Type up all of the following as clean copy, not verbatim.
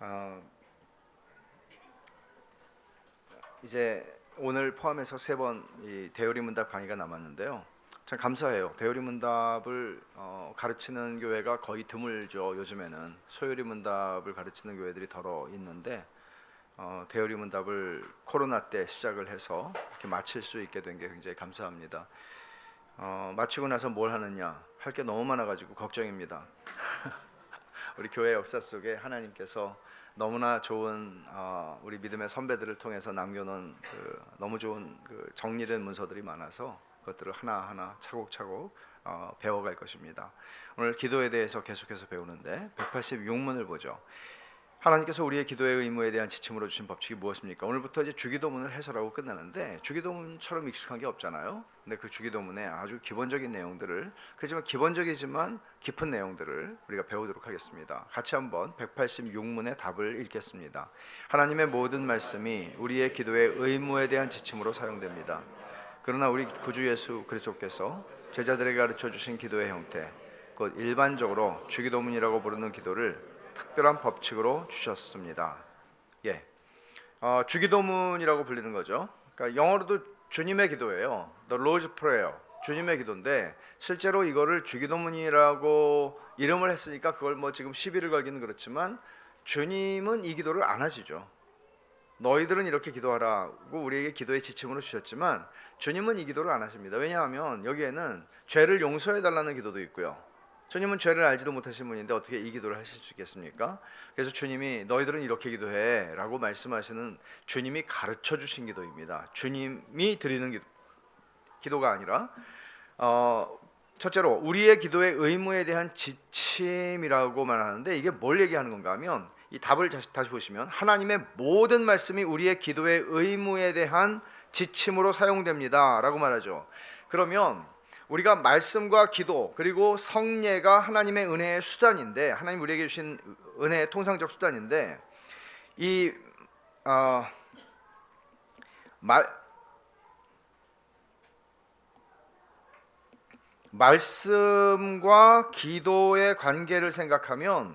어, 이제 오늘 포함해서 3번 이 대요리문답 강의가 남았는데요. 참 감사해요. 대요리문답을 가르치는 교회가 거의 드물죠. 요즘에는 소요리문답을 가르치는 교회들이 더러 있는데 대요리문답을 코로나 때 시작을 해서 이렇게 마칠 수 있게 된 게 굉장히 감사합니다. 마치고 나서 뭘 하느냐 할 게 너무 많아가지고 걱정입니다. 우리 교회 역사 속에 하나님께서 너무나 좋은 우리 믿음의 선배들을 통해서 남겨놓은 너무 좋은 정리된 문서들이 많아서 그것들을 하나하나 차곡차곡 배워갈 것입니다. 오늘 기도에 대해서 계속해서 배우는데 186문을 보죠. 하나님께서 우리의 기도의 의무에 대한 지침으로 주신 법칙이 무엇입니까? 오늘부터 이제 주기도문을 해설하고 끝나는데 주기도문처럼 익숙한 게 없잖아요. 근데 그 주기도문의 아주 기본적인 내용들을, 그렇지만 기본적이지만 깊은 내용들을 우리가 배우도록 하겠습니다. 같이 한번 186문의 답을 읽겠습니다. 하나님의 모든 말씀이 우리의 기도의 의무에 대한 지침으로 사용됩니다. 그러나 우리 구주 예수 그리스도께서 제자들에게 가르쳐 주신 기도의 형태, 곧 일반적으로 주기도문이라고 부르는 기도를 특별한 법칙으로 주셨습니다. 주기도문이라고 불리는 거죠. 그러니까 영어로도 주님의 기도예요. The Lord's Prayer, 주님의 기도인데 실제로 이거를 주기도문이라고 이름을 했으니까 그걸 뭐 지금 시비를 걸기는 그렇지만 주님은 이 기도를 안 하시죠. 너희들은 이렇게 기도하라고 우리에게 기도의 지침으로 주셨지만 주님은 이 기도를 안 하십니다. 왜냐하면 여기에는 죄를 용서해 달라는 기도도 있고요. 주님은 죄를 알지도 못하신 분인데 어떻게 이 기도를 하실 수 있겠습니까? 그래서 주님이 너희들은 이렇게 기도해 라고 말씀하시는 주님이 가르쳐 주신 기도입니다. 주님이 드리는 기도가 아니라 첫째로 우리의 기도의 의무에 대한 지침이라고만 하는데 이게 뭘 얘기하는 건가 하면 이 답을 다시 보시면 하나님의 모든 말씀이 우리의 기도의 의무에 대한 지침으로 사용됩니다 라고 말하죠. 그러면 우리가 말씀과 기도 그리고 성례가 하나님의 은혜의 수단인데, 하나님 우리에게 주신 은혜의 통상적 수단인데 이 말씀과 기도의 관계를 생각하면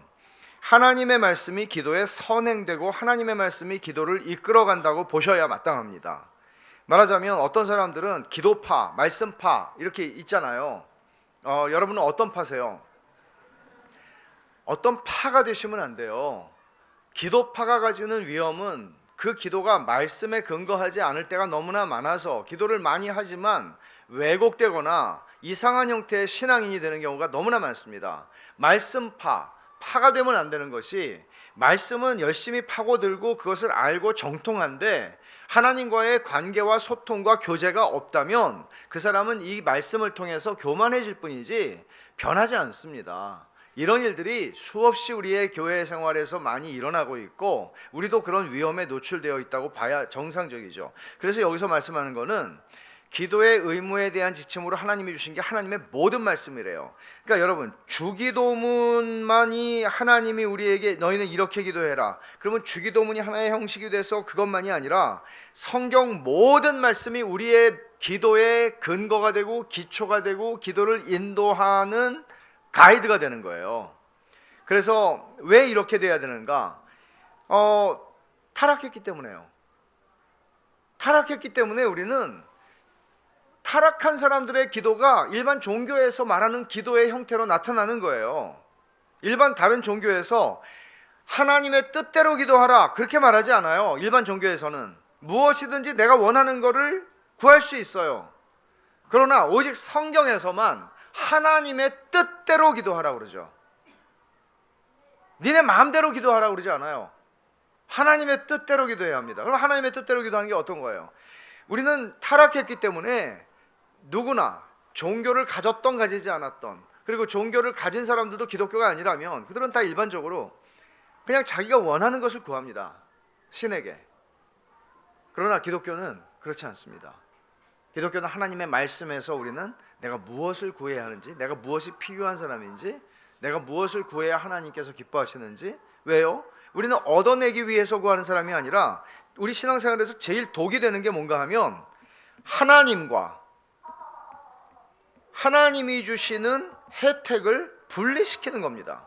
하나님의 말씀이 기도에 선행되고 하나님의 말씀이 기도를 이끌어간다고 보셔야 마땅합니다. 말하자면 어떤 사람들은 기도파, 말씀파 이렇게 있잖아요. 여러분은 어떤 파세요? 어떤 파가 되시면 안 돼요. 기도파가 가지는 위험은 그 기도가 말씀에 근거하지 않을 때가 너무나 많아서 기도를 많이 하지만 왜곡되거나 이상한 형태의 신앙인이 되는 경우가 너무나 많습니다. 말씀파, 파가 되면 안 되는 것이, 말씀은 열심히 파고들고 그것을 알고 정통한데 하나님과의 관계와 소통과 교제가 없다면 그 사람은 이 말씀을 통해서 교만해질 뿐이지 변하지 않습니다. 이런 일들이 수없이 우리의 교회 생활에서 많이 일어나고 있고 우리도 그런 위험에 노출되어 있다고 봐야 정상적이죠. 그래서 여기서 말씀하는 거는 기도의 의무에 대한 지침으로 하나님이 주신 게 하나님의 모든 말씀이래요. 그러니까 여러분, 주기도문만이 하나님이 우리에게 너희는 이렇게 기도해라, 그러면 주기도문이 하나의 형식이 돼서 그것만이 아니라 성경 모든 말씀이 우리의 기도의 근거가 되고 기초가 되고 기도를 인도하는 가이드가 되는 거예요. 그래서 왜 이렇게 돼야 되는가? 타락했기 때문에요. 타락했기 때문에 우리는 타락한 사람들의 기도가 일반 종교에서 말하는 기도의 형태로 나타나는 거예요. 일반 다른 종교에서 하나님의 뜻대로 기도하라 그렇게 말하지 않아요. 일반 종교에서는 무엇이든지 내가 원하는 거를 구할 수 있어요. 그러나 오직 성경에서만 하나님의 뜻대로 기도하라고 그러죠. 니네 마음대로 기도하라고 그러지 않아요. 하나님의 뜻대로 기도해야 합니다. 그럼 하나님의 뜻대로 기도하는 게 어떤 거예요? 우리는 타락했기 때문에 누구나 종교를 가졌던 가지지 않았던, 그리고 종교를 가진 사람들도 기독교가 아니라면 그들은 다 일반적으로 그냥 자기가 원하는 것을 구합니다. 신에게. 그러나 기독교는 그렇지 않습니다. 기독교는 하나님의 말씀에서 우리는 내가 무엇을 구해야 하는지, 내가 무엇이 필요한 사람인지, 내가 무엇을 구해야 하나님께서 기뻐하시는지. 왜요? 우리는 얻어내기 위해서 구하는 사람이 아니라 우리 신앙생활에서 제일 독이 되는 게 뭔가 하면 하나님과 하나님이 주시는 혜택을 분리시키는 겁니다.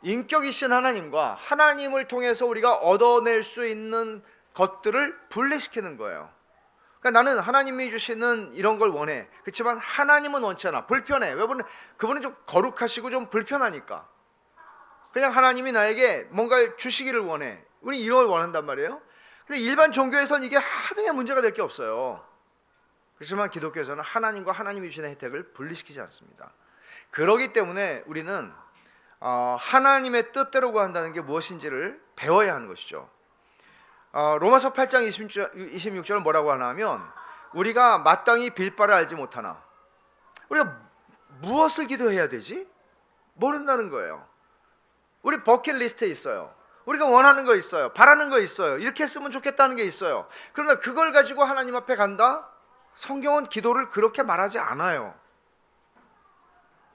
인격이신 하나님과 하나님을 통해서 우리가 얻어낼 수 있는 것들을 분리시키는 거예요. 그러니까 나는 하나님이 주시는 이런 걸 원해. 그렇지만 하나님은 원치 않아. 불편해. 왜? 그분은 좀 거룩하시고 좀 불편하니까. 그냥 하나님이 나에게 뭔가를 주시기를 원해. 우리 이런 걸 원한단 말이에요. 근데 일반 종교에서는 이게 하등의 문제가 될 게 없어요. 그렇지만 기독교에서는 하나님과 하나님이 주시는 혜택을 분리시키지 않습니다. 그렇기 때문에 우리는 하나님의 뜻대로 구한다는 게 무엇인지를 배워야 하는 것이죠. 로마서 8장 26절은 뭐라고 하냐면 우리가 마땅히 빌 바를 알지 못하나 우리가 무엇을 기도해야 되지? 모른다는 거예요. 우리 버킷리스트에 있어요. 우리가 원하는 거 있어요. 바라는 거 있어요. 이렇게 했으면 좋겠다는 게 있어요. 그러나 그걸 가지고 하나님 앞에 간다? 성경은 기도를 그렇게 말하지 않아요.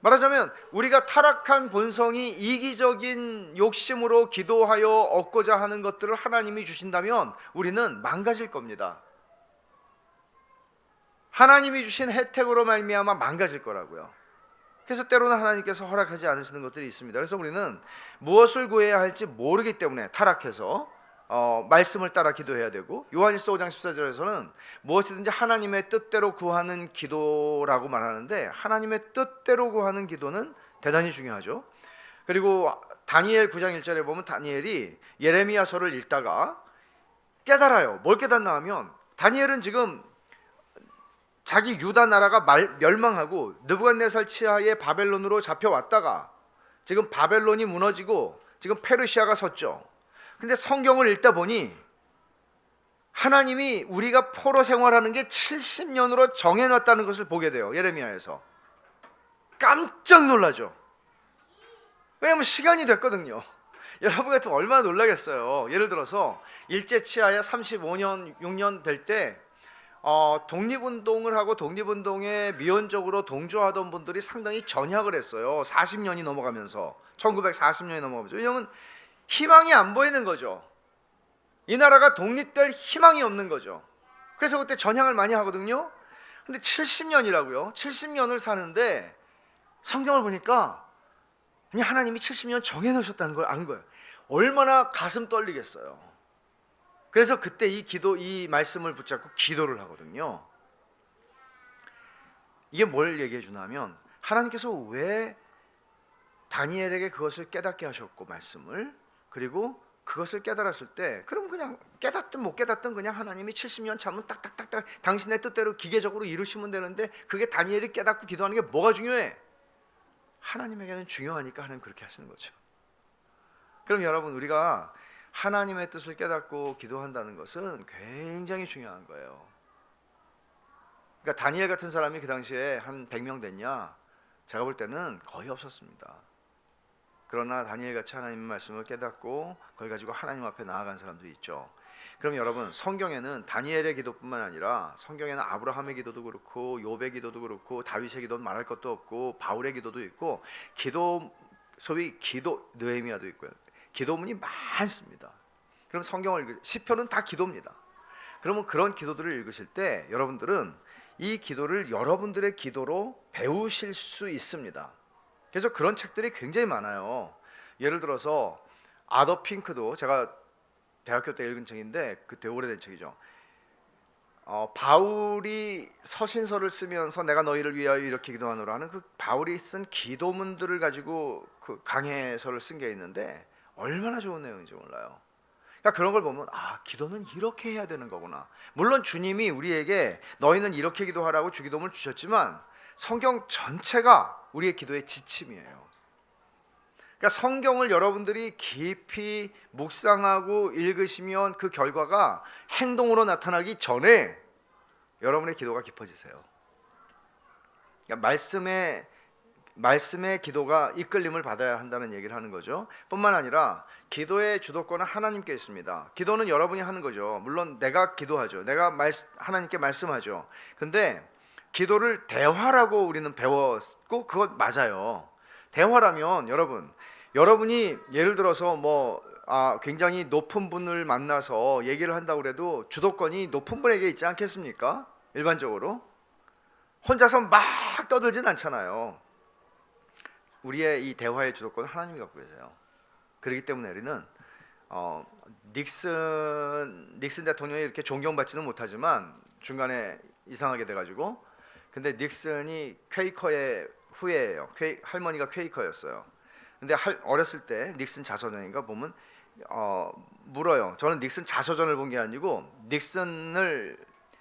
말하자면 우리가 타락한 본성이 이기적인 욕심으로 기도하여 얻고자 하는 것들을 하나님이 주신다면 우리는 망가질 겁니다. 하나님이 주신 혜택으로 말미암아 망가질 거라고요. 그래서 때로는 하나님께서 허락하지 않으시는 것들이 있습니다. 그래서 우리는 무엇을 구해야 할지 모르기 때문에 타락해서 말씀을 따라 기도해야 되고, 요한일서 5장 14절에서는 무엇이든지 하나님의 뜻대로 구하는 기도라고 말하는데 하나님의 뜻대로 구하는 기도는 대단히 중요하죠. 그리고 다니엘 9장 1절에 보면 다니엘이 예레미야서를 읽다가 깨달아요. 뭘 깨닫나 하면 다니엘은 지금 자기 유다 나라가 멸망하고 느부갓네살 치하에 바벨론으로 잡혀왔다가 지금 바벨론이 무너지고 지금 페르시아가 섰죠. 근데 성경을 읽다 보니 하나님이 우리가 포로 생활하는 게 70년으로 정해놨다는 것을 보게 돼요. 예레미야에서. 깜짝 놀라죠. 왜냐하면 시간이 됐거든요. 여러분 같으면 얼마나 놀라겠어요. 예를 들어서 일제 치하에 35년 6년 될 때 독립운동을 하고 독립운동에 미온적으로 동조하던 분들이 상당히 전향을 했어요. 40년이 넘어가면서 1940년이 넘어가면서. 왜냐하면 희망이 안 보이는 거죠. 이 나라가 독립될 희망이 없는 거죠. 그래서 그때 전향을 많이 하거든요. 근데 70년이라고요. 70년을 사는데 성경을 보니까 그냥 하나님이 70년 정해놓으셨다는 걸 안 거예요. 얼마나 가슴 떨리겠어요. 그래서 그때 이 말씀을 붙잡고 기도를 하거든요. 이게 뭘 얘기해 주냐면 하나님께서 왜 다니엘에게 그것을 깨닫게 하셨고 말씀을, 그리고 그것을 깨달았을 때 그럼 그냥 깨닫든 못 깨닫든 그냥 하나님이 70년 참으면 딱딱딱딱 당신의 뜻대로 기계적으로 이루시면 되는데 그게 다니엘이 깨닫고 기도하는 게 뭐가 중요해? 하나님에게는 중요하니까 하나님 그렇게 하시는 거죠. 그럼 여러분, 우리가 하나님의 뜻을 깨닫고 기도한다는 것은 굉장히 중요한 거예요. 그러니까 다니엘 같은 사람이 그 당시에 한 100명 됐냐? 제가 볼 때는 거의 없었습니다. 그러나 다니엘같이 하나님의 말씀을 깨닫고 그걸 가지고 하나님 앞에 나아간 사람도 있죠. 그럼 여러분, 성경에는 다니엘의 기도뿐만 아니라 성경에는 아브라함의 기도도 그렇고 욥의 기도도 그렇고 다윗의 기도는 말할 것도 없고 바울의 기도도 있고 소위 기도 느헤미야도 있고요. 기도문이 많습니다. 그럼 성경을 시편은 다 기도입니다. 그러면 그런 기도들을 읽으실 때 여러분들은 이 기도를 여러분들의 기도로 배우실 수 있습니다. 그래서 그런 책들이 굉장히 많아요. 예를 들어서 아더 핑크도 제가 대학교 때 읽은 책인데 그때 오래된 책이죠. 바울이 서신서를 쓰면서 내가 너희를 위하여 이렇게 기도하노라 하는 그 바울이 쓴 기도문들을 가지고 그 강해서를 쓴 게 있는데 얼마나 좋은 내용인지 몰라요. 그러니까 그런 걸 보면 기도는 이렇게 해야 되는 거구나. 물론 주님이 우리에게 너희는 이렇게 기도하라고 주기도문을 주셨지만 성경 전체가 우리의 기도의 지침이에요. 그러니까 성경을 여러분들이 깊이 묵상하고 읽으시면 그 결과가 행동으로 나타나기 전에 여러분의 기도가 깊어지세요. 그러니까 말씀의 기도가 이끌림을 받아야 한다는 얘기를 하는 거죠. 뿐만 아니라 기도의 주도권은 하나님께 있습니다. 기도는 여러분이 하는 거죠. 물론 내가 기도하죠. 내가 하나님께 말씀하죠. 근데 기도를 대화라고 우리는 배웠고 그것 맞아요. 대화라면 여러분이 예를 들어서 굉장히 높은 분을 만나서 얘기를 한다고 해도 주도권이 높은 분에게 있지 않겠습니까? 일반적으로 혼자서 막 떠들진 않잖아요. 우리의 이 대화의 주도권은 하나님이 갖고 계세요. 그렇기 때문에 우리는 닉슨 대통령이 이렇게 존경받지는 못하지만 중간에 이상하게 돼가지고, 근데 닉슨이 퀘이커의 후예예요. 할머니가 퀘이커였어요. 근데 어렸을 때 닉슨 자서전인가 보면 물어요. 저는 닉슨 자서전을 본 게 아니고 닉슨을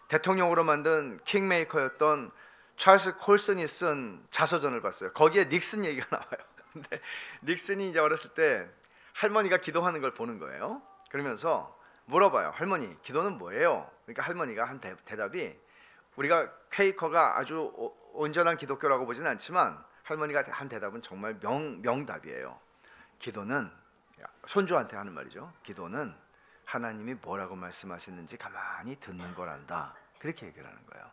대통령으로 만든 킹메이커였던 찰스 콜슨이 쓴 자서전을 봤어요. 거기에 닉슨 얘기가 나와요. 근데 닉슨이 이제 어렸을 때 할머니가 기도하는 걸 보는 거예요. 그러면서 물어봐요. 할머니, 기도는 뭐예요? 그러니까 할머니가 한 대답이, 우리가 퀘이커가 아주 온전한 기독교라고 보진 않지만 할머니가 한 대답은 정말 명답이에요. 기도는, 손주한테 하는 말이죠. 기도는 하나님이 뭐라고 말씀하셨는지 가만히 듣는 거란다. 그렇게 얘기를 하는 거예요.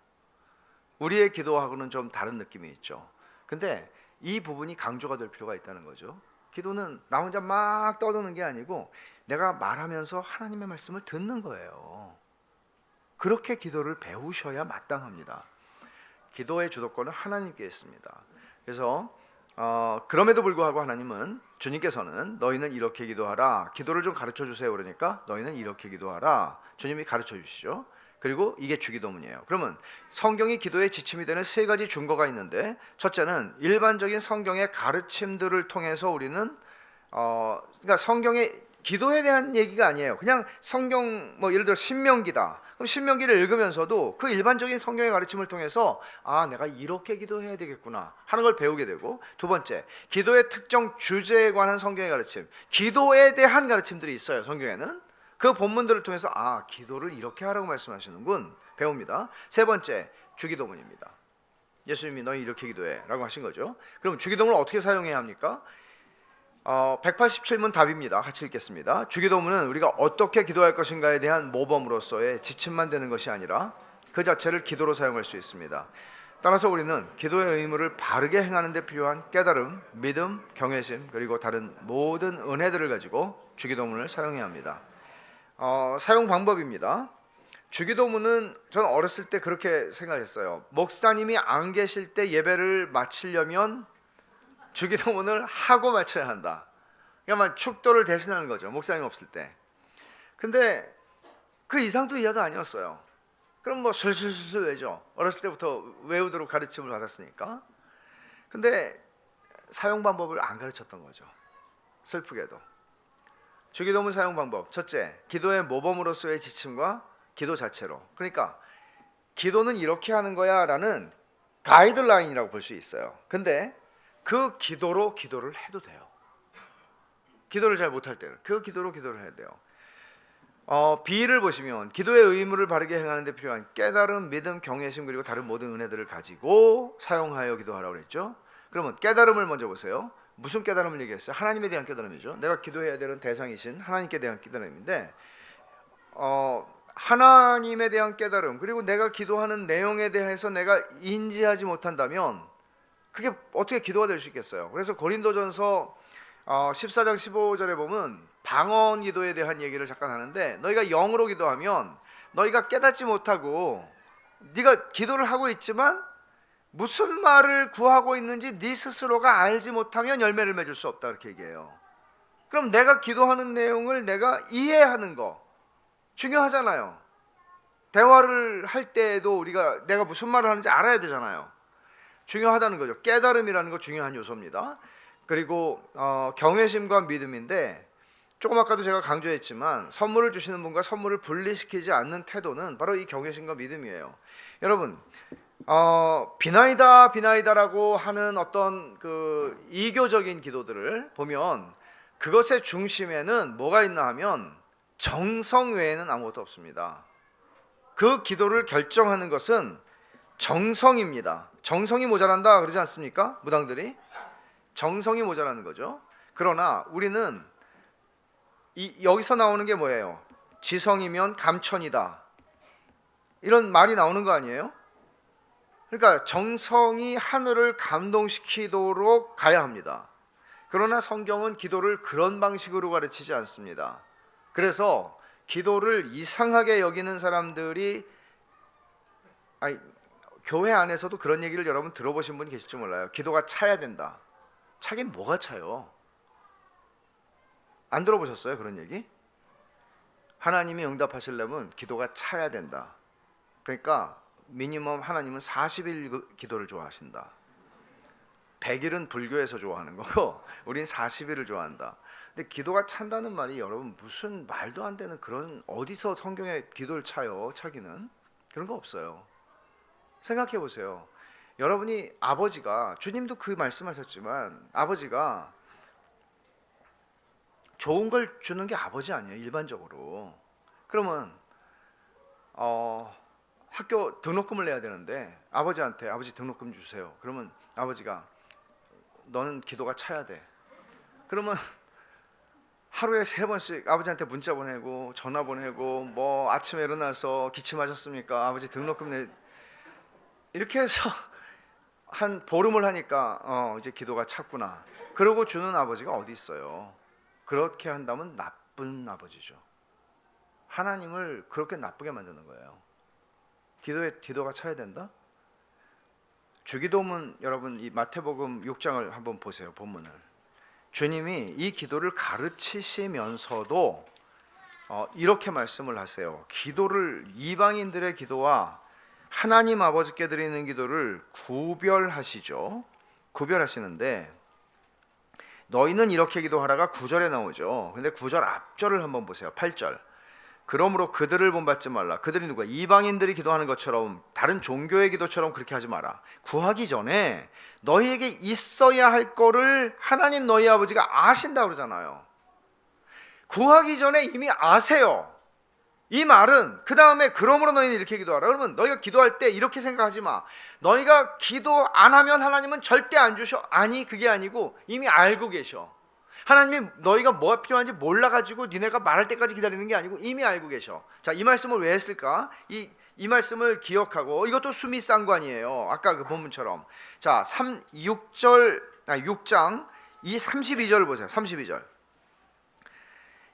우리의 기도하고는 좀 다른 느낌이 있죠. 근데 이 부분이 강조가 될 필요가 있다는 거죠. 기도는 나 혼자 막 떠드는 게 아니고 내가 말하면서 하나님의 말씀을 듣는 거예요. 그렇게 기도를 배우셔야 마땅합니다. 기도의 주도권은 하나님께 있습니다. 그래서 그럼에도 불구하고 하나님은, 주님께서는 너희는 이렇게 기도하라, 기도를 좀 가르쳐 주세요 그러니까 너희는 이렇게 기도하라, 주님이 가르쳐 주시죠. 그리고 이게 주기도문이에요. 그러면 성경이 기도의 지침이 되는 세 가지 준거가 있는데, 첫째는 일반적인 성경의 가르침들을 통해서 우리는 그러니까 성경의 기도에 대한 얘기가 아니에요. 그냥 성경 예를 들어 신명기다. 그럼 신명기를 읽으면서도 그 일반적인 성경의 가르침을 통해서 내가 이렇게 기도해야 되겠구나 하는 걸 배우게 되고, 두 번째, 기도의 특정 주제에 관한 성경의 가르침, 기도에 대한 가르침들이 있어요. 성경에는 그 본문들을 통해서 기도를 이렇게 하라고 말씀하시는군 배웁니다. 세 번째, 주기도문입니다. 예수님이 너희 이렇게 기도해 라고 하신 거죠. 그럼 주기도문을 어떻게 사용해야 합니까? 187문 답입니다. 같이 읽겠습니다. 주기도문은 우리가 어떻게 기도할 것인가에 대한 모범으로서의 지침만 되는 것이 아니라 그 자체를 기도로 사용할 수 있습니다. 따라서 우리는 기도의 의무를 바르게 행하는 데 필요한 깨달음, 믿음, 경외심, 그리고 다른 모든 은혜들을 가지고 주기도문을 사용해야 합니다. 사용 방법입니다. 주기도문은 저는 어렸을 때 그렇게 생각했어요. 목사님이 안 계실 때 예배를 마치려면 주기도문을 하고 마쳐야 한다. 그러니까 축도를 대신하는 거죠. 목사님 없을 때. 근데 그 이상도 이하도 아니었어요. 그럼 술술술 외죠. 어렸을 때부터 외우도록 가르침을 받았으니까. 근데 사용 방법을 안 가르쳤던 거죠. 슬프게도. 주기도문 사용 방법. 첫째, 기도의 모범으로서의 지침과 기도 자체로. 그러니까 기도는 이렇게 하는 거야 라는 가이드라인이라고 볼 수 있어요. 근데 그 기도로 기도를 해도 돼요. 기도를 잘 못할 때는 그 기도로 기도를 해야 돼요. 비를 보시면 기도의 의무를 바르게 행하는 데 필요한 깨달음, 믿음, 경외심, 그리고 다른 모든 은혜들을 가지고 사용하여 기도하라고 그랬죠. 그러면 깨달음을 먼저 보세요. 무슨 깨달음을 얘기했어요? 하나님에 대한 깨달음이죠. 내가 기도해야 되는 대상이신 하나님께 대한 깨달음인데, 하나님에 대한 깨달음, 그리고 내가 기도하는 내용에 대해서 내가 인지하지 못한다면 그게 어떻게 기도가 될 수 있겠어요? 그래서 고린도전서 14장 15절에 보면 방언 기도에 대한 얘기를 잠깐 하는데, 너희가 영으로 기도하면 너희가 깨닫지 못하고 네가 기도를 하고 있지만 무슨 말을 구하고 있는지 네 스스로가 알지 못하면 열매를 맺을 수 없다, 그렇게 얘기해요. 그럼 내가 기도하는 내용을 내가 이해하는 거 중요하잖아요. 대화를 할 때에도 우리가 내가 무슨 말을 하는지 알아야 되잖아요. 중요하다는 거죠. 깨달음이라는 거 중요한 요소입니다. 그리고 경외심과 믿음인데, 조금 아까도 제가 강조했지만 선물을 주시는 분과 선물을 분리시키지 않는 태도는 바로 이 경외심과 믿음이에요. 여러분, 비나이다라고 하는 어떤 그 이교적인 기도들을 보면 그것의 중심에는 뭐가 있나 하면 정성 외에는 아무것도 없습니다. 그 기도를 결정하는 것은 정성입니다. 정성이 모자란다 그러지 않습니까? 무당들이 정성이 모자라는 거죠. 그러나 우리는 여기서 나오는 게 뭐예요? 지성이면 감천이다, 이런 말이 나오는 거 아니에요? 그러니까 정성이 하늘을 감동시키도록 가야 합니다. 그러나 성경은 기도를 그런 방식으로 가르치지 않습니다. 그래서 기도를 이상하게 여기는 사람들이, 교회 안에서도 그런 얘기를 여러분 들어보신 분 계실지 몰라요. 기도가 차야 된다. 차긴 뭐가 차요? 안 들어보셨어요? 그런 얘기? 하나님이 응답하시려면 기도가 차야 된다. 그러니까 미니멈 하나님은 40일 기도를 좋아하신다. 100일은 불교에서 좋아하는 거고 우린 40일을 좋아한다. 근데 기도가 찬다는 말이 여러분 무슨 말도 안 되는 그런 어디서 성경에 기도를 차요? 차기는 그런 거 없어요. 생각해 보세요. 여러분이 아버지가 주님도 그 말씀하셨지만 아버지가 좋은 걸 주는 게 아버지 아니에요. 일반적으로. 그러면 학교 등록금을 내야 되는데 아버지한테 아버지 등록금 주세요. 그러면 아버지가 너는 기도가 차야 돼. 그러면 하루에 3번씩 아버지한테 문자 보내고 전화 보내고 뭐 아침에 일어나서 기침하셨습니까? 아버지 등록금 내 이렇게 해서 한 보름을 하니까 이제 기도가 찼구나. 그러고 주는 아버지가 어디 있어요? 그렇게 한다면 나쁜 아버지죠. 하나님을 그렇게 나쁘게 만드는 거예요. 기도가 차야 된다? 주기도문 여러분 이 마태복음 6장을 한번 보세요. 본문을. 주님이 이 기도를 가르치시면서도 이렇게 말씀을 하세요. 기도를 이방인들의 기도와 하나님 아버지께 드리는 기도를 구별하시죠. 구별하시는데 너희는 이렇게 기도하라가 9절에 나오죠. 근데 9절 앞절을 한번 보세요. 8절. 그러므로 그들을 본받지 말라. 그들이 누구야? 이방인들이 기도하는 것처럼 다른 종교의 기도처럼 그렇게 하지 마라. 구하기 전에 너희에게 있어야 할 거를 하나님 너희 아버지가 아신다고 그러잖아요. 구하기 전에 이미 아세요. 이 말은 그 다음에 그러므로 너희는 이렇게 기도하라. 그러면 너희가 기도할 때 이렇게 생각하지 마. 너희가 기도 안 하면 하나님은 절대 안 주셔. 아니 그게 아니고 이미 알고 계셔. 하나님이 너희가 뭐가 필요한지 몰라가지고 니네가 말할 때까지 기다리는 게 아니고 이미 알고 계셔. 자, 이 말씀을 왜 했을까? 이 말씀을 기억하고 이것도 수미상관이에요. 아까 그 본문처럼. 자, 6장 이 32절을 보세요. 32절.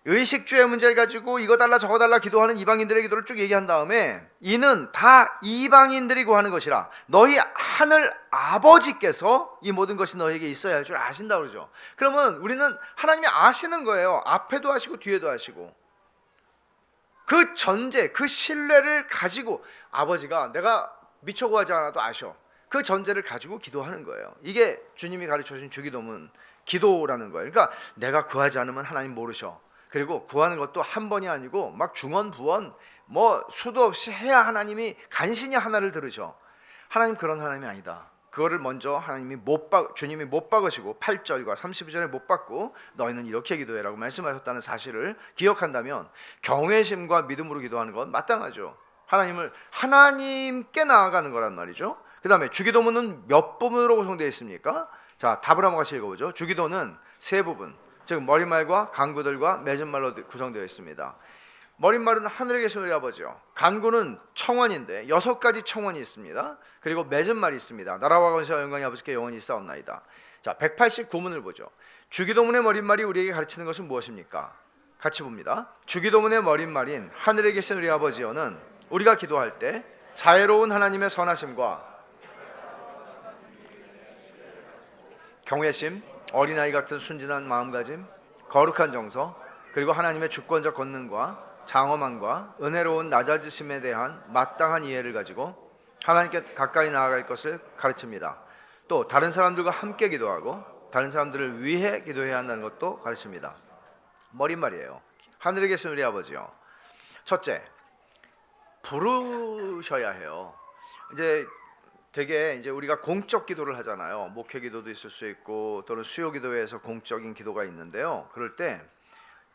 의식주의 문제를 가지고 이거 달라 저거 달라 기도하는 이방인들의 기도를 쭉 얘기한 다음에 이는 다 이방인들이 구하는 것이라 너희 하늘 아버지께서 이 모든 것이 너희에게 있어야 할 줄 아신다 그러죠. 그러면 우리는 하나님이 아시는 거예요. 앞에도 하시고 뒤에도 하시고. 그 전제, 그 신뢰를 가지고 아버지가 내가 미처 구하지 않아도 아셔. 그 전제를 가지고 기도하는 거예요. 이게 주님이 가르쳐주신 주기도문 기도라는 거예요. 그러니까 내가 구하지 않으면 하나님 모르셔. 그리고 구하는 것도 한 번이 아니고 막 중원 부원 뭐 수도 없이 해야 하나님이 간신히 하나를 들으셔. 하나님 그런 하나님이 아니다. 그거를 먼저 주님이 못 박으시고 8절과 32절에 못 박고 너희는 이렇게 기도해라고 말씀하셨다는 사실을 기억한다면 경외심과 믿음으로 기도하는 건 마땅하죠. 하나님께 나아가는 거란 말이죠. 그 다음에 주기도문은 몇 부분으로 구성되어 있습니까? 자, 답을 한번 같이 읽어보죠. 주기도는 3부분, 즉 머릿말과 간구들과 맺은 말로 구성되어 있습니다. 머릿말은 하늘에 계신 우리 아버지요. 간구는 청원인데 6가지 청원이 있습니다. 그리고 맺은 말이 있습니다. 나라와 권세와 영광이 아버지께 영원히 있사옵나이다. 자, 189문을 보죠. 주기도문의 머릿말이 우리에게 가르치는 것은 무엇입니까? 같이 봅니다. 주기도문의 머릿말인 하늘에 계신 우리 아버지여는 우리가 기도할 때 자애로운 하나님의 선하심과 경외심, 어린아이 같은 순진한 마음가짐, 거룩한 정서, 그리고 하나님의 주권적 권능과 장엄함과 은혜로운 낮아지심에 대한 마땅한 이해를 가지고 하나님께 가까이 나아갈 것을 가르칩니다. 또 다른 사람들과 함께 기도하고 다른 사람들을 위해 기도해야 한다는 것도 가르칩니다. 머릿말이에요. 하늘에 계신 우리 아버지요. 첫째, 부르셔야 해요. 되게 우리가 공적 기도를 하잖아요. 목회 기도도 있을 수 있고 또는 수요 기도에서 공적인 기도가 있는데요. 그럴 때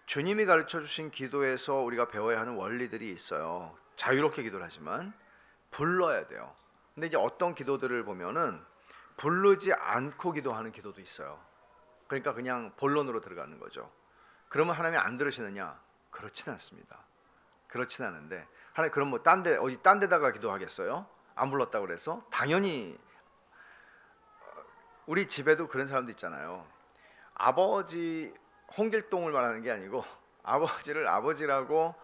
주님이 가르쳐 주신 기도에서 우리가 배워야 하는 원리들이 있어요. 자유롭게 기도를 하지만 불러야 돼요. 근데 이제 어떤 기도들을 보면은 부르지 않고 기도하는 기도도 있어요. 그러니까 그냥 본론으로 들어가는 거죠. 그러면 하나님이 안 들으시느냐? 그렇진 않습니다. 그렇진 않은데 하나님 그럼 뭐 딴 데다가 기도하겠어요? 안 불렀다고 그래서? 당연히 우리 집에도 그런 사람도 있잖아요. 아버지 홍길동을 말하는 게 아니고 아버지를 아버지라고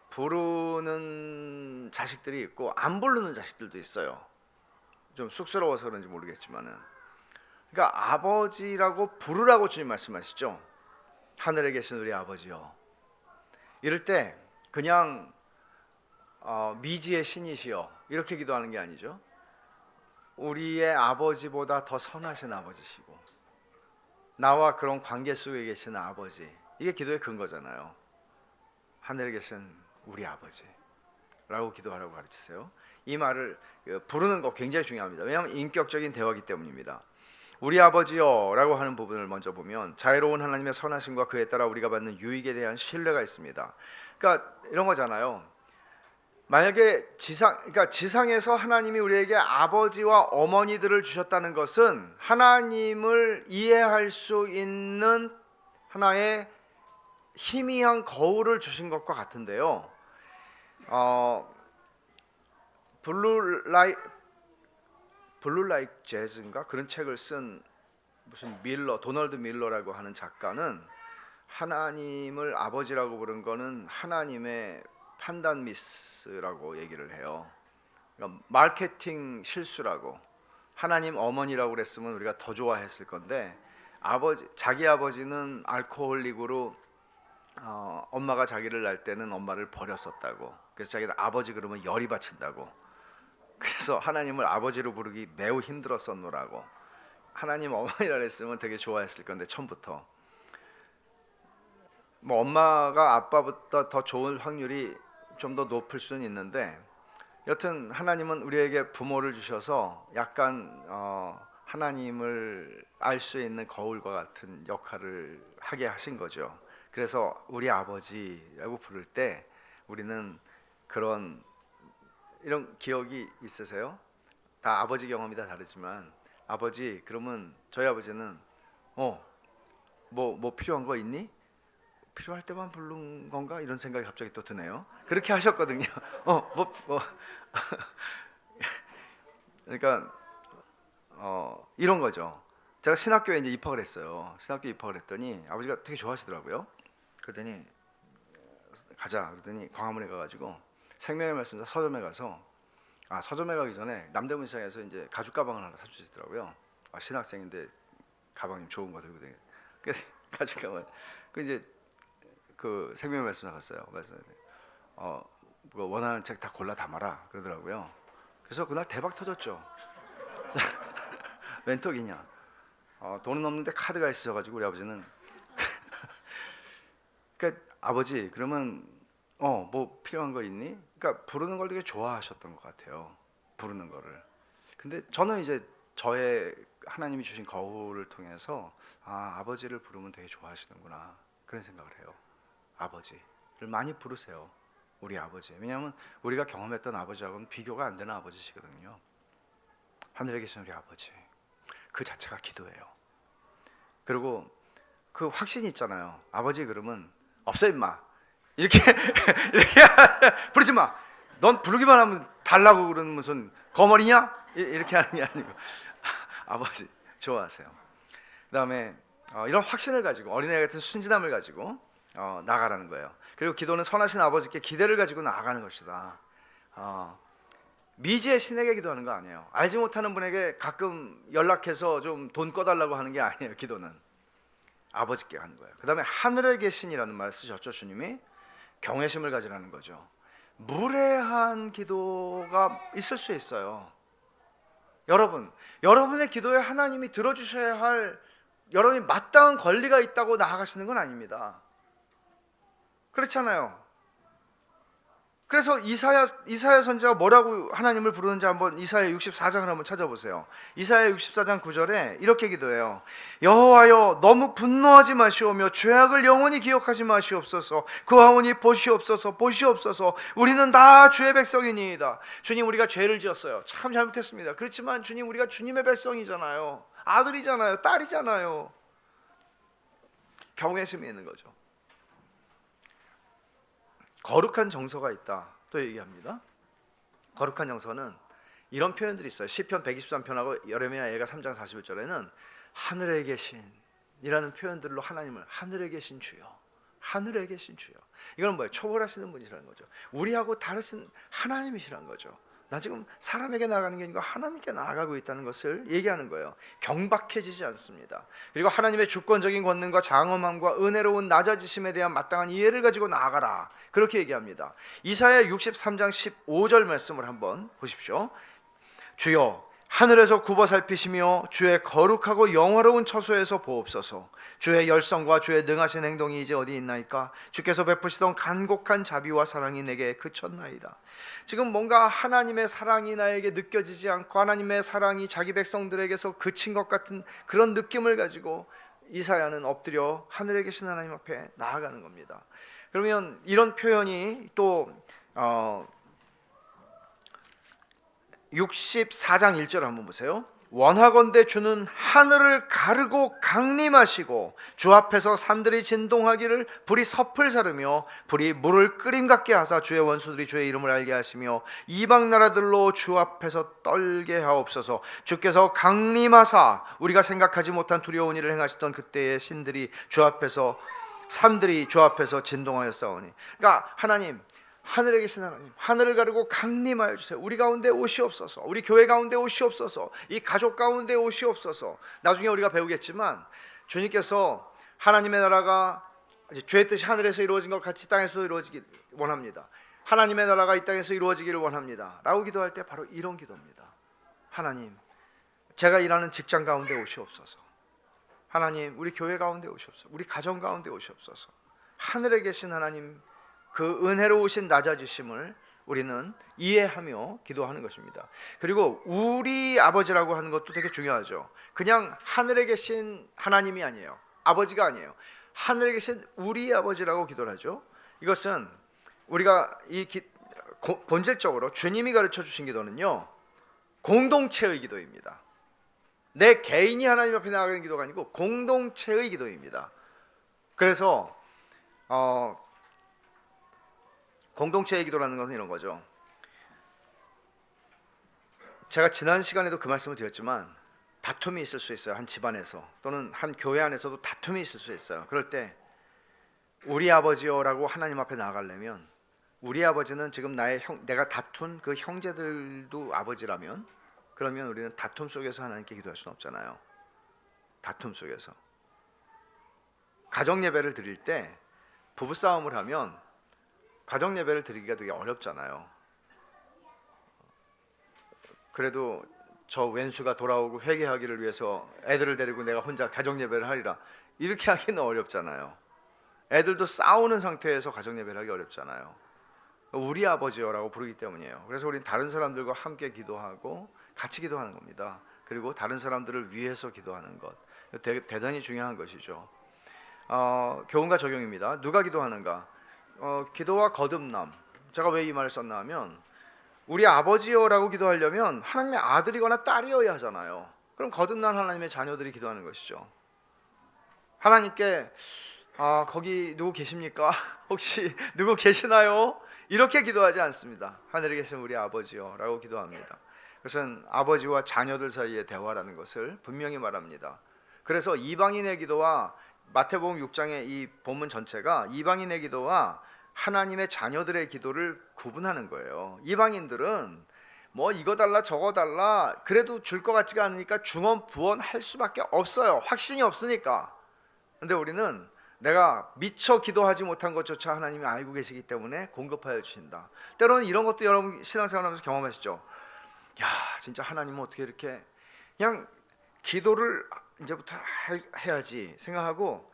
부르는 자식들이 있고 안 부르는 자식들도 있어요. 좀 쑥스러워서 그런지 모르겠지만은 그러니까 아버지라고 부르라고 주님 말씀하시죠. 하늘에 계신 우리 아버지요. 이럴 때 그냥 미지의 신이시여 이렇게 기도하는 게 아니죠. 우리의 아버지보다 더 선하신 아버지시고 나와 그런 관계 속에 계시는 아버지, 이게 기도의 근거잖아요. 하늘에 계신 우리 아버지라고 기도하라고 가르치세요. 이 말을 부르는 거 굉장히 중요합니다. 왜냐하면 인격적인 대화이기 때문입니다. 우리 아버지요 라고 하는 부분을 먼저 보면 자애로운 하나님의 선하심과 그에 따라 우리가 받는 유익에 대한 신뢰가 있습니다. 그러니까 이런 거잖아요. 만약에 지상에서 하나님이 우리에게 아버지와 어머니들을 주셨다는 것은 하나님을 이해할 수 있는 하나의 희미한 거울을 주신 것과 같은데요. 블루 라이크 재즈인가 그런 책을 쓴 무슨 도널드 밀러라고 하는 작가는 하나님을 아버지라고 부른 거는 하나님의 판단 미스라고 얘기를 해요. 그러니까 마케팅 실수라고. 하나님 어머니라고 그랬으면 우리가 더 좋아했을 건데 자기 아버지는 알코올릭으로 엄마가 자기를 낳을 때는 엄마를 버렸었다고. 그래서 자기는 아버지 그러면 열이 받친다고. 그래서 하나님을 아버지로 부르기 매우 힘들었었노라고. 하나님 어머니라 했으면 되게 좋아했을 건데 처음부터. 뭐 엄마가 아빠보다 더 좋은 확률이 좀 더 높을 수는 있는데 여튼 하나님은 우리에게 부모를 주셔서 약간 하나님을 알 수 있는 거울과 같은 역할을 하게 하신 거죠. 그래서 우리 아버지라고 부를 때 우리는 이런 기억이 있으세요? 다 아버지 경험이 다 다르지만 아버지 그러면 저희 아버지는 뭐 필요한 거 있니? 필요할 때만 부른 건가? 이런 생각이 갑자기 또 드네요. 그렇게 하셨거든요. 그러니까 이런 거죠. 제가 신학교에 이제 입학을 했어요. 신학교 입학을 했더니 아버지가 되게 좋아하시더라고요. 그러더니 가자. 그러더니 광화문에 가가지고 생명의 말씀 서점에 가서 서점에 가기 전에 남대문 시장에서 이제 가죽 가방을 하나 사주시더라고요. 신학생인데 가방 좀 좋은 거 들고 다니는. 가죽 가방. 그 이제 그 생명의 말씀 나갔어요. 그래서 원하는 책 다 골라 담아라 그러더라고요. 그래서 그날 대박 터졌죠. 웬 톡이냐? 돈은 없는데 카드가 있어가지고 우리 아버지는 그러니까 아버지 그러면 뭐 필요한 거 있니? 그러니까 부르는 걸 되게 좋아하셨던 것 같아요. 부르는 거를. 근데 저는 이제 저의 하나님이 주신 거울을 통해서 아버지를 부르면 되게 좋아하시는구나 그런 생각을 해요. 아버지를 많이 부르세요. 우리 아버지. 왜냐하면 우리가 경험했던 아버지하고는 비교가 안 되는 아버지시거든요. 하늘에 계신 우리 아버지. 그 자체가 기도예요. 그리고 그 확신이 있잖아요. 아버지 그러면 없어 임마. 이렇게 부르지 마. 넌 부르기만 하면 달라고 그러는 무슨 거머리냐? 이렇게 하는 게 아니고 아버지 좋아하세요. 그다음에 이런 확신을 가지고 어린애 같은 순진함을 가지고 나아가라는 거예요. 그리고 기도는 선하신 아버지께 기대를 가지고 나아가는 것이다. 미지의 신에게 기도하는 거 아니에요. 알지 못하는 분에게 가끔 연락해서 좀 돈 꺼달라고 하는 게 아니에요. 기도는 아버지께 하는 거예요. 그 다음에 하늘에 계신이라는 말을 쓰셨죠. 주님이 경외심을 가지라는 거죠. 무례한 기도가 있을 수 있어요. 여러분의 기도에 하나님이 들어주셔야 할 여러분이 마땅한 권리가 있다고 나아가시는 건 아닙니다. 그렇잖아요. 그래서 이사야 선지자가 뭐라고 하나님을 부르는지 한번 이사야 64장을 한번 찾아보세요. 이사야 64장 9절에 이렇게 기도해요. 여호와여 너무 분노하지 마시오며 죄악을 영원히 기억하지 마시옵소서. 그하오니 보시옵소서 보시옵소서. 우리는 다 주의 백성이니이다. 주님 우리가 죄를 지었어요. 참 잘못했습니다. 그렇지만 주님 우리가 주님의 백성이잖아요. 아들이잖아요. 딸이잖아요. 경외심이 있는 거죠. 거룩한 정서가 있다 또 얘기합니다. 거룩한 정서는 이런 표현들이 있어요. 시편 123편하고 여레미야 예가 3장 41절에는 하늘에 계신이라는 표현들로 하나님을 하늘에 계신 주여 하늘에 계신 주여. 이건 뭐예요? 초월하시는 분이라는 거죠. 우리하고 다르신 하나님이시라는 거죠. 나 지금 사람에게 나아가는 게 아니고 하나님께 나아가고 있다는 것을 얘기하는 거예요. 경박해지지 않습니다. 그리고 하나님의 주권적인 권능과 장엄함과 은혜로운 낮아지심에 대한 마땅한 이해를 가지고 나아가라, 그렇게 얘기합니다. 이사야 63장 15절 말씀을 한번 보십시오. 주여 하늘에서 굽어 살피시며 주의 거룩하고 영화로운 처소에서 보옵소서. 주의 열성과 주의 능하신 행동이 이제 어디 있나이까? 주께서 베푸시던 간곡한 자비와 사랑이 내게 그쳤나이다. 지금 뭔가 하나님의 사랑이 나에게 느껴지지 않고 하나님의 사랑이 자기 백성들에게서 그친 것 같은 그런 느낌을 가지고 이사야는 엎드려 하늘에 계신 하나님 앞에 나아가는 겁니다. 그러면 이런 표현이 또 64장 1절 한번 보세요. 원하건대 주는 하늘을 가르고 강림하시고 주 앞에서 산들이 진동하기를 불이 섭을 사르며 불이 물을 끓임 같게 하사 주의 원수들이 주의 이름을 알게 하시며 이방 나라들로 주 앞에서 떨게 하옵소서. 주께서 강림하사 우리가 생각하지 못한 두려운 일을 행하셨던 그때의 신들이 주 앞에서 산들이 주 앞에서 진동하였사오니. 그러니까 하나님, 하늘에 계신 하나님, 하늘을 가르고 강림하여 주세요. 우리 가운데 오시옵소서. 우리 교회 가운데 오시옵소서. 이 가족 가운데 오시옵소서. 나중에 우리가 배우겠지만 주님께서 하나님의 나라가 주의 뜻이 하늘에서 이루어진 것 같이 땅에서도 이루어지길 원합니다. 하나님의 나라가 이 땅에서 이루어지기를 원합니다 라고 기도할 때 바로 이런 기도입니다. 하나님, 제가 일하는 직장 가운데 오시옵소서. 하나님, 우리 교회 가운데 오시옵소서. 우리 가정 가운데 오시옵소서. 하늘에 계신 하나님, 그 은혜로우신 낮아지심을 우리는 이해하며 기도하는 것입니다. 그리고 우리 아버지라고 하는 것도 되게 중요하죠. 그냥 하늘에 계신 하나님이 아니에요. 아버지가 아니에요. 하늘에 계신 우리 아버지라고 기도를 하죠. 이것은 우리가 본질적으로 주님이 가르쳐 주신 기도는요, 공동체의 기도입니다. 내 개인이 하나님 앞에 나아가는 기도가 아니고 공동체의 기도입니다. 그래서 공동체의 기도라는 것은 이런 거죠. 제가 지난 시간에도 그 말씀을 드렸지만 다툼이 있을 수 있어요. 한 집안에서 또는 한 교회 안에서도 다툼이 있을 수 있어요. 그럴 때 우리 아버지여라고 하나님 앞에 나아가려면, 우리 아버지는 지금 내가 다툰 그 형제들도 아버지라면, 그러면 우리는 다툼 속에서 하나님께 기도할 수는 없잖아요. 다툼 속에서. 가정 예배를 드릴 때 부부싸움을 하면 가정 예배를 드리기가 되게 어렵잖아요. 그래도 저 왼수가 돌아오고 회개하기를 위해서 애들을 데리고 내가 혼자 가정 예배를 하리라, 이렇게 하기는 어렵잖아요. 애들도 싸우는 상태에서 가정 예배를 하기 어렵잖아요. 우리 아버지여라고 부르기 때문이에요. 그래서 우리는 다른 사람들과 함께 기도하고 같이 기도하는 겁니다. 그리고 다른 사람들을 위해서 기도하는 것, 대단히 중요한 것이죠. 교훈과 적용입니다. 누가 기도하는가? 기도와 거듭남. 제가 왜 이 말을 썼나 하면, 우리 아버지여라고 기도하려면 하나님의 아들이거나 딸이어야 하잖아요. 그럼 거듭난 하나님의 자녀들이 기도하는 것이죠. 하나님께 거기 누구 계십니까? 혹시 누구 계시나요? 이렇게 기도하지 않습니다. 하늘에 계신 우리 아버지여라고 기도합니다. 그것은 아버지와 자녀들 사이의 대화라는 것을 분명히 말합니다. 그래서 이방인의 기도와 마태복음 6장의 이 본문 전체가 이방인의 기도와 하나님의 자녀들의 기도를 구분하는 거예요. 이방인들은 뭐 이거 달라 저거 달라 그래도 줄 것 같지가 않으니까 중언 부언할 수밖에 없어요. 확신이 없으니까. 근데 우리는 내가 미처 기도하지 못한 것조차 하나님이 알고 계시기 때문에 공급하여 주신다. 때로는 이런 것도 여러분 신앙생활하면서 경험하시죠. 야, 진짜 하나님은 어떻게 이렇게 그냥 기도를 이제부터 해야지 생각하고,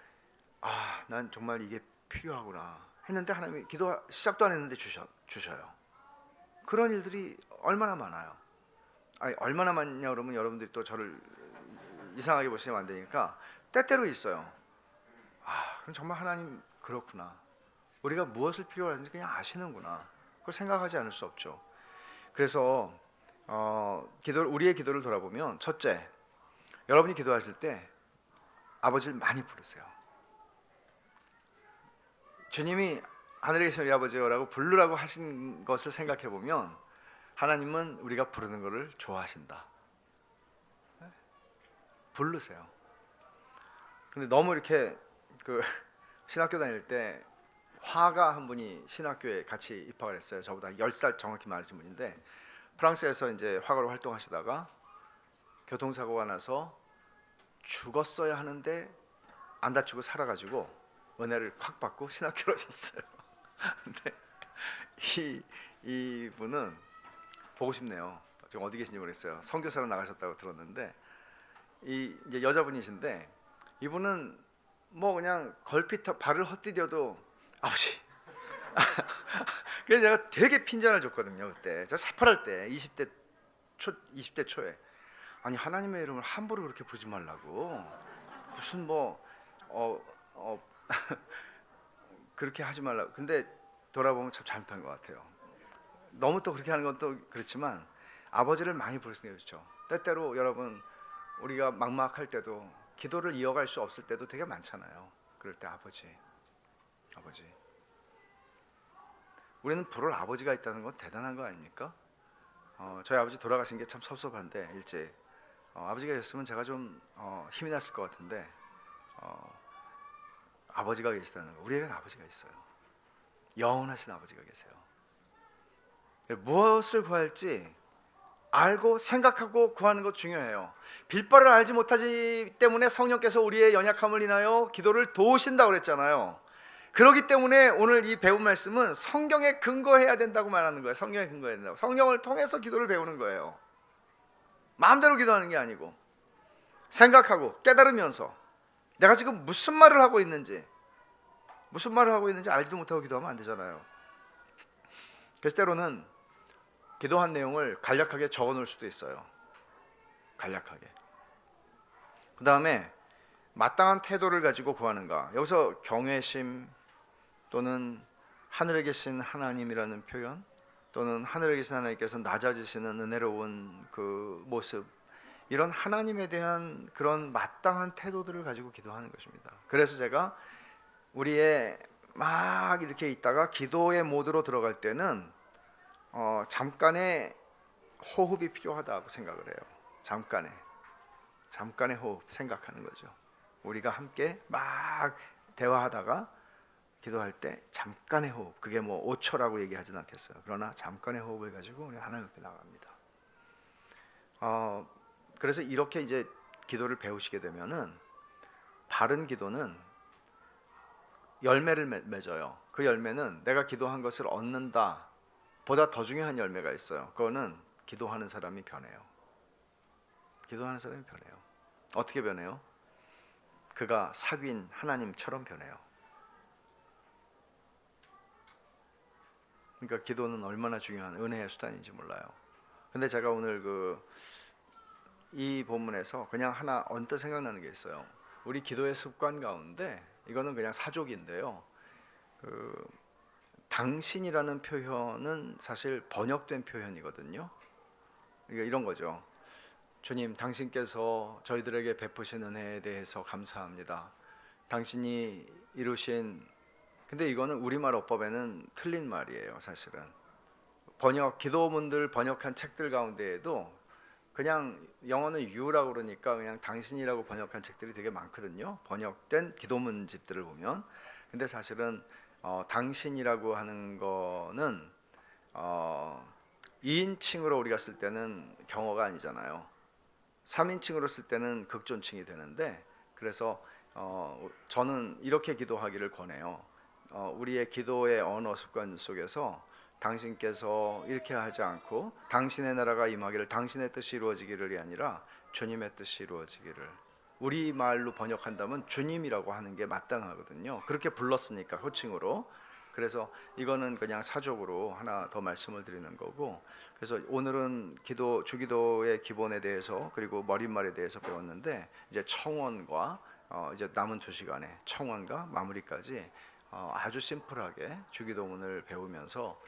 난 정말 이게 필요하구나 했는데 하나님이 기도 시작도 안 했는데 주셔요. 그런 일들이 얼마나 많아요. 얼마나 많냐 그러면 여러분들이 또 저를 이상하게 보시면 안 되니까 때때로 있어요. 그럼 정말 하나님 그렇구나. 우리가 무엇을 필요로 하는지 그냥 아시는구나. 그걸 생각하지 않을 수 없죠. 그래서 우리의 기도를 돌아보면, 첫째, 여러분이 기도하실 때 아버지를 많이 부르세요. 주님이 하늘에 계신 우리 아버지여라고 부르라고 하신 것을 생각해 보면 하나님은 우리가 부르는 것을 좋아하신다. 부르세요. 근데 너무 이렇게 신학교 다닐 때 화가 한 분이 신학교에 같이 입학을 했어요. 저보다 10살 정확히 많으신 분인데, 프랑스에서 이제 화가로 활동하시다가 교통사고가 나서 죽었어야 하는데 안 다치고 살아가지고 은혜를 콱 받고 신학교로 오셨어요. 근데 이분은 보고 싶네요. 지금 어디 계신지 모르겠어요. 선교사로 나가셨다고 들었는데 이제 여자분이신데 이분은 뭐 그냥 걸핏 발을 헛디뎌도 아버지. 그래서 제가 되게 핀잔을 줬거든요. 그때 제가 새파랄 때 20대 초에 아니 하나님의 이름을 함부로 그렇게 부르지 말라고 무슨 그렇게 하지 말라고. 근데 돌아보면 참 잘못한 것 같아요. 너무 또 그렇게 하는 것도 그렇지만 아버지를 많이 부르시는 게 좋죠. 때때로 여러분 우리가 막막할 때도 기도를 이어갈 수 없을 때도 되게 많잖아요. 그럴 때 아버지 우리는 부를 아버지가 있다는 건 대단한 거 아닙니까? 저희 아버지 돌아가신 게 참 섭섭한데 일찍 아버지가 있었으면 제가 좀 힘이 났을 것 같은데 아버지가 계시다는 거. 우리에게는 아버지가 있어요. 영원하신 아버지가 계세요. 무엇을 구할지 알고 생각하고 구하는 것 중요해요. 빌바를 알지 못하기 때문에 성령께서 우리의 연약함을 인하여 기도를 도우신다고 그랬잖아요. 그렇기 때문에 오늘 이 배운 말씀은 성경에 근거해야 된다고 말하는 거예요. 성경에 근거해야 된다고. 성경을 통해서 기도를 배우는 거예요. 마음대로 기도하는 게 아니고 생각하고 깨달으면서 내가 지금 무슨 말을 하고 있는지 알지도 못하고 기도하면 안 되잖아요. 그래서 때로는 기도한 내용을 간략하게 적어 놓을 수도 있어요. 간략하게. 그 다음에 마땅한 태도를 가지고 구하는가. 여기서 경외심 또는 하늘에 계신 하나님이라는 표현 또는 하늘에 계신 하나님께서 낮아지시는 은혜로운 그 모습, 이런 하나님에 대한 그런 마땅한 태도들을 가지고 기도하는 것입니다. 그래서 제가 우리의 막 이렇게 있다가 기도의 모드로 들어갈 때는 잠깐의 호흡이 필요하다고 생각을 해요. 잠깐의 호흡 생각하는 거죠. 우리가 함께 막 대화하다가 기도할 때 잠깐의 호흡, 그게 뭐 5초라고 얘기하진 않겠어요. 그러나 잠깐의 호흡을 가지고 우리 하나님 앞에 나갑니다. 그래서 이렇게 이제 기도를 배우시게 되면은 바른 기도는 열매를 맺어요. 그 열매는 내가 기도한 것을 얻는다 보다 더 중요한 열매가 있어요. 그거는 기도하는 사람이 변해요. 어떻게 변해요? 그가 사귄 하나님처럼 변해요. 그러니까 기도는 얼마나 중요한 은혜의 수단인지 몰라요. 근데 제가 오늘 이 본문에서 그냥 하나 언뜻 생각나는 게 있어요. 우리 기도의 습관 가운데 이거는 그냥 사족인데요. 당신이라는 표현은 사실 번역된 표현이거든요. 그러니까 이런 거죠. 주님, 당신께서 저희들에게 베푸신 은혜에 대해서 감사합니다. 당신이 이루신, 근데 이거는 우리말 어법에는 틀린 말이에요. 사실은 기도문들 번역한 책들 가운데에도 그냥 영어는 you라고 그러니까 그냥 당신이라고 번역한 책들이 되게 많거든요. 번역된 기도문집들을 보면. 근데 사실은 당신이라고 하는 거는 2인칭으로 우리가 쓸 때는 경어가 아니잖아요. 3인칭으로 쓸 때는 극존칭이 되는데, 그래서 저는 이렇게 기도하기를 권해요. 우리의 기도의 언어 습관 속에서 당신께서 이렇게 하지 않고 당신의 나라가 임하기를, 당신의 뜻이 이루어지기를이 아니라 주님의 뜻이 이루어지기를. 우리말로 번역한다면 주님이라고 하는 게 마땅하거든요. 그렇게 불렀으니까 호칭으로. 그래서 이거는 그냥 사족으로 하나 더 말씀을 드리는 거고, 그래서 오늘은 주기도의 기본에 대해서 그리고 머릿말에 대해서 배웠는데, 이제 청원과 이제 남은 2시간에 청원과 마무리까지 아주 심플하게 주기도문을 배우면서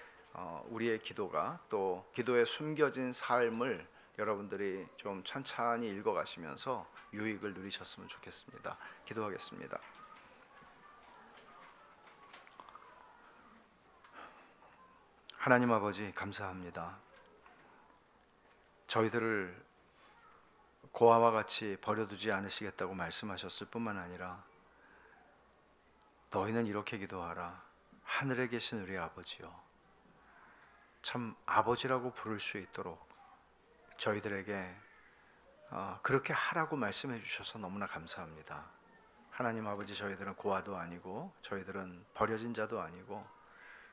우리의 기도가, 또 기도에 숨겨진 삶을 여러분들이 좀 천천히 읽어가시면서 유익을 누리셨으면 좋겠습니다. 기도하겠습니다. 하나님 아버지, 감사합니다. 저희들을 고아와 같이 버려두지 않으시겠다고 말씀하셨을 뿐만 아니라 너희는 이렇게 기도하라. 하늘에 계신 우리 아버지요, 참 아버지라고 부를 수 있도록 저희들에게 그렇게 하라고 말씀해 주셔서 너무나 감사합니다. 하나님 아버지, 저희들은 고아도 아니고 저희들은 버려진 자도 아니고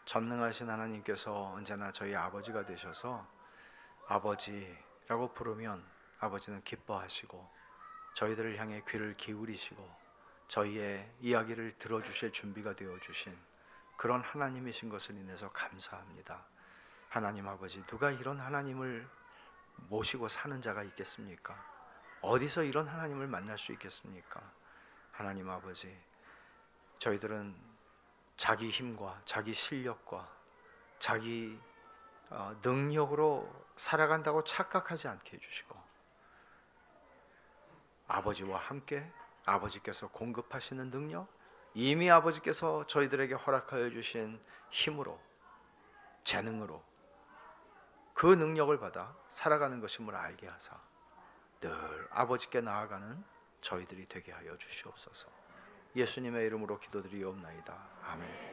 전능하신 하나님께서 언제나 저희 아버지가 되셔서 아버지라고 부르면 아버지는 기뻐하시고 저희들을 향해 귀를 기울이시고 저희의 이야기를 들어주실 준비가 되어주신 그런 하나님이신 것을 인해서 감사합니다. 하나님 아버지, 누가 이런 하나님을 모시고 사는 자가 있겠습니까? 어디서 이런 하나님을 만날 수 있겠습니까? 하나님 아버지, 저희들은 자기 힘과 자기 실력과 자기 능력으로 살아간다고 착각하지 않게 해주시고 아버지와 함께 아버지께서 공급하시는 능력, 이미 아버지께서 저희들에게 허락하여 주신 힘으로, 재능으로 그 능력을 받아 살아가는 것임을 알게 하사 늘 아버지께 나아가는 저희들이 되게 하여 주시옵소서. 예수님의 이름으로 기도드리옵나이다. 아멘.